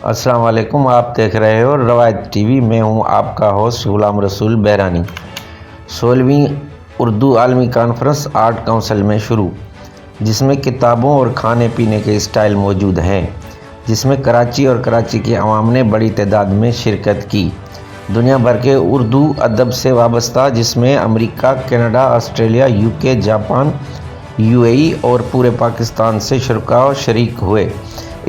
السلام علیکم، آپ دیکھ رہے ہو روایت ٹی وی۔ میں ہوں آپ کا ہوسٹ غلام رسول بحرانی۔ 16ویں اردو عالمی کانفرنس آرٹ کونسل میں شروع، جس میں کتابوں اور کھانے پینے کے اسٹائل موجود ہیں، جس میں کراچی اور کراچی کے عوام نے بڑی تعداد میں شرکت کی۔ دنیا بھر کے اردو ادب سے وابستہ، جس میں امریکہ، Canada, Australia, UK، Japan, UAE اور پورے پاکستان سے شرکاء شریک ہوئے۔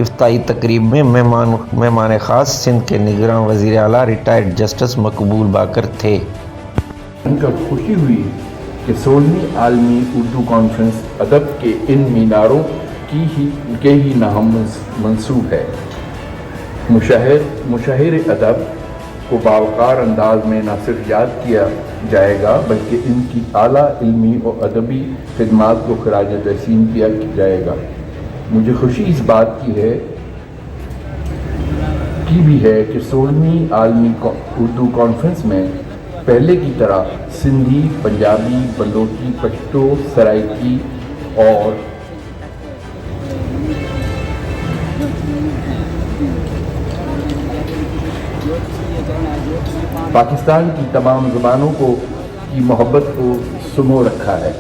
افتتاحی تقریب میں مہمان خاص سندھ کے نگراں وزیر اعلیٰ ریٹائرڈ جسٹس مقبول باقر تھے۔ ان کا خوشی ہوئی کہ 16ویں عالمی اردو کانفرنس ادب کے ان میناروں کے ہی نام منسوب ہے۔ مشاہیر ادب کو باوقار انداز میں نہ صرف یاد کیا جائے گا، بلکہ ان کی اعلیٰ علمی اور ادبی خدمات کو خراج تحسین کیا جائے گا۔ مجھے خوشی اس بات کی بھی ہے کہ 16ویں عالمی اردو کانفرنس میں پہلے کی طرح سندھی، پنجابی، بلوچی، پشتو، سرائکی اور پاکستان کی تمام زبانوں کی محبت کو سمو رکھا ہے۔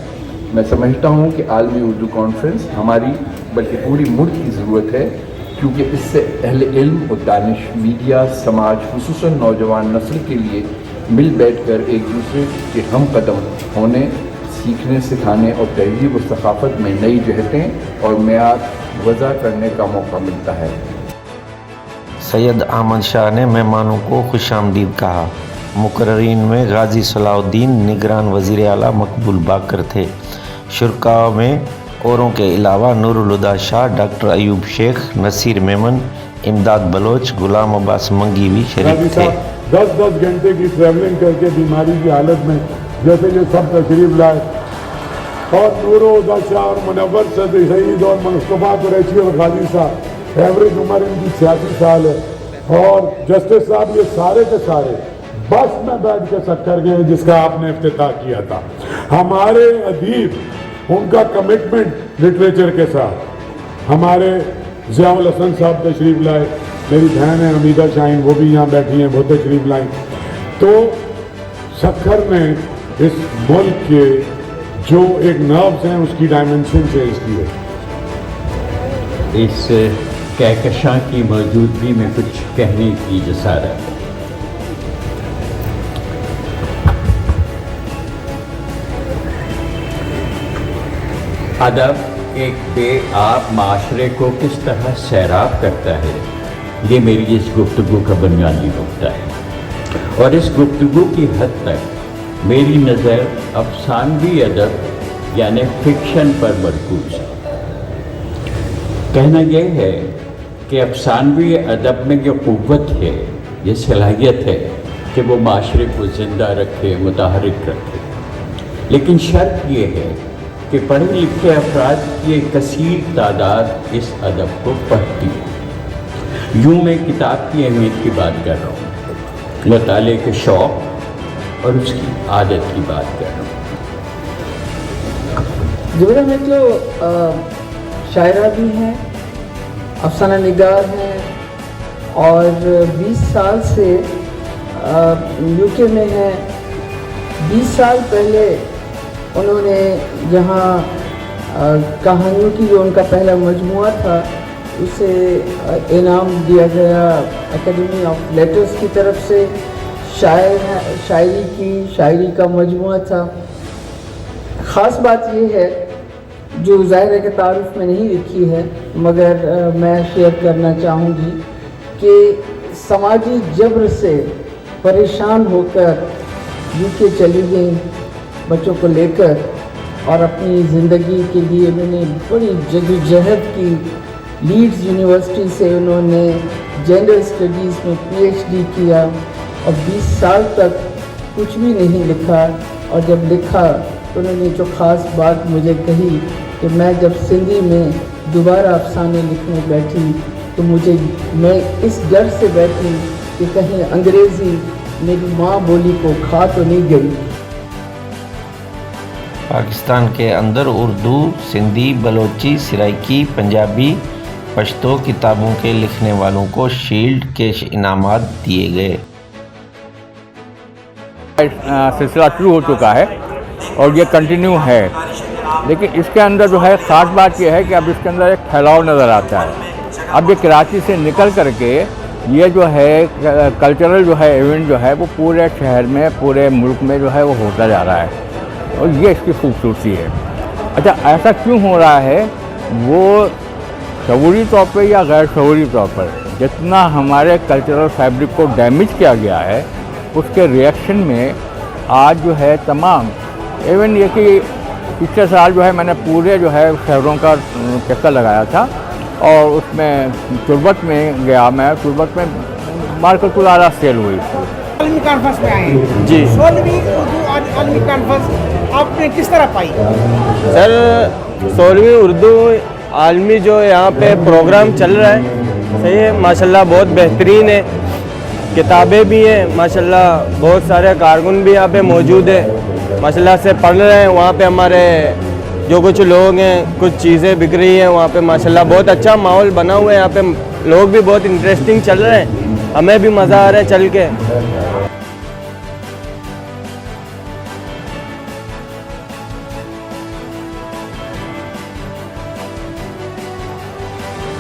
میں سمجھتا ہوں کہ عالمی اردو کانفرنس ہماری بلکہ پوری ملک کی ضرورت ہے، کیونکہ اس سے اہل علم و دانش، میڈیا، سماج، خصوصاً نوجوان نسل کے لیے مل بیٹھ کر ایک دوسرے کے ہم قدم ہونے، سیکھنے، سکھانے اور تہذیب و ثقافت میں نئی جہتیں اور معیار وضع کرنے کا موقع ملتا ہے۔ سید احمد شاہ نے مہمانوں کو خوش آمدید کہا۔ مقررین میں غازی صلاح الدین، نگراں وزیر اعلیٰ مقبول باقر تھے۔ شرکاء میں اوروں کے علاوہ نور الہدیٰ شاہ، ڈاکٹر ایوب شیخ، نصیر میمن، امداد بلوچ، غلام عباس منگی بھی شریک تھے۔ 10 گھنٹے کی ٹریولنگ کر کے بیماری کی حالت میں جیسے یہ سب تشریف لائے، اور نور الہدیٰ شاہ اور منور صدر شہید اور مصطفیٰ قریشی اور غازی صاحب، ایوریج عمر ان کی 86 سال ہے، اور جسٹس صاحب یہ سارے کے سارے بس میں بیٹھ کے سکر گئے جس کا آپ نے افتتاح کیا تھا۔ ہمارے ادیب، ان کا کمٹمنٹ لٹریچر کے ساتھ، ہمارے ضیاء الحسن صاحب تشریف لائے، میری بہن ہے حمیدہ شاہین، وہ بھی یہاں بیٹھی ہیں، وہ تشریف لائیں۔ تو سکر نے اس ملک کے جو ایک نروز ہیں اس کی ڈائمنشن چینج کی ہے۔ اس کہکشاں کی موجودگی میں کچھ کہنے کی جسارت۔ ادب ایک بے آب معاشرے کو کس طرح سیراب کرتا ہے، یہ میری اس گفتگو کا بنیادی نقطہ ہے، اور اس گفتگو کی حد تک میری نظر افسانوی ادب یعنی فکشن پر مرکوز ہے۔ کہنا یہ ہے کہ افسانوی ادب میں یہ قوت ہے، یہ صلاحیت ہے کہ وہ معاشرے کو زندہ رکھے، متحرک رکھے، لیکن شرط یہ ہے کہ پڑھے لکھے افراد کی ایک کثیر تعداد اس ادب کو پڑھتی ہے۔ یوں میں کتاب کی اہمیت کی بات کر رہا ہوں، مطالعے کے شوق اور اس کی عادت کی بات کر رہا ہوں۔ زبیدہ میں تو شاعرہ بھی ہیں، افسانہ نگار ہیں، اور 20 سال سے UK میں ہیں۔ 20 سال پہلے انہوں نے جہاں کہانیوں کی جو ان کا پہلا مجموعہ تھا اسے انعام دیا گیا اکیڈمی آف لیٹرز کی طرف سے، شاعری کا مجموعہ تھا۔ خاص بات یہ ہے جو ظاہر ہے کہ تعارف میں نہیں لکھی ہے مگر میں شیئر کرنا چاہوں گی کہ سماجی جبر سے پریشان ہو کر UK چلی گئیں بچوں کو لے کر، اور اپنی زندگی کے لیے انہوں نے بڑی جدوجہد کی۔ لیڈز یونیورسٹی سے انہوں نے جنرل اسٹڈیز میں PhD کیا، اور 20 سال تک کچھ بھی نہیں لکھا، اور جب لکھا تو انہوں نے جو خاص بات مجھے کہی کہ میں جب سندھی میں دوبارہ افسانے لکھنے بیٹھی تو میں اس ڈر سے بیٹھی کہ کہیں انگریزی میری ماں بولی کو کھا تو نہیں گئی۔ پاکستان کے اندر اردو، سندھی، بلوچی، سرائکی، پنجابی، پشتو کتابوں کے لکھنے والوں کو شیلڈ کیش انعامات دیے گئے۔ سلسلہ شروع ہو چکا ہے اور یہ کنٹینیو ہے، لیکن اس کے اندر جو ہے خاص بات یہ ہے کہ اب اس کے اندر ایک پھیلاؤ نظر آتا ہے۔ اب یہ کراچی سے نکل کر کے یہ جو ہے کلچرل جو ہے ایونٹ جو ہے وہ پورے شہر میں، پورے ملک میں جو ہے وہ ہوتا جا رہا ہے، اور یہ اس کی خوبصورتی ہے۔ اچھا، ایسا کیوں ہو رہا ہے؟ وہ شعوری طور پہ یا غیر شعوری طور پر جتنا ہمارے کلچرل فیبرک کو ڈیمیج کیا گیا ہے، اس کے ریئیکشن میں آج جو ہے تمام ایون یہ کہ پچھلے سال جو ہے میں نے پورے جو ہے شہروں کا چکر لگایا تھا، اور اس میں تربت میں گیا، میں تربت میں مارکیٹ الاعلیٰ سیل ہوئی۔ عالمی کانفرنس میں آئے ہیں جی، 16ویں اردو عالمی کانفرنس آپ نے کس طرح پائی؟ سر 16ویں اردو عالمی جو یہاں پہ پروگرام چل رہا ہے صحیح ہے، ماشاءاللہ بہت بہترین ہے، کتابیں بھی ہیں ماشاءاللہ، بہت سارے کارکن بھی یہاں پہ موجود ہیں ماشاءاللہ سے پڑھ رہے ہیں۔ وہاں پہ ہمارے جو کچھ لوگ ہیں، کچھ چیزیں بک رہی ہیں وہاں پہ ماشاءاللہ، بہت اچھا ماحول بنا ہوا ہے یہاں پہ، لوگ بھی بہت انٹرسٹنگ چل رہے ہیں، ہمیں بھی مزہ آ رہا ہے چل کے۔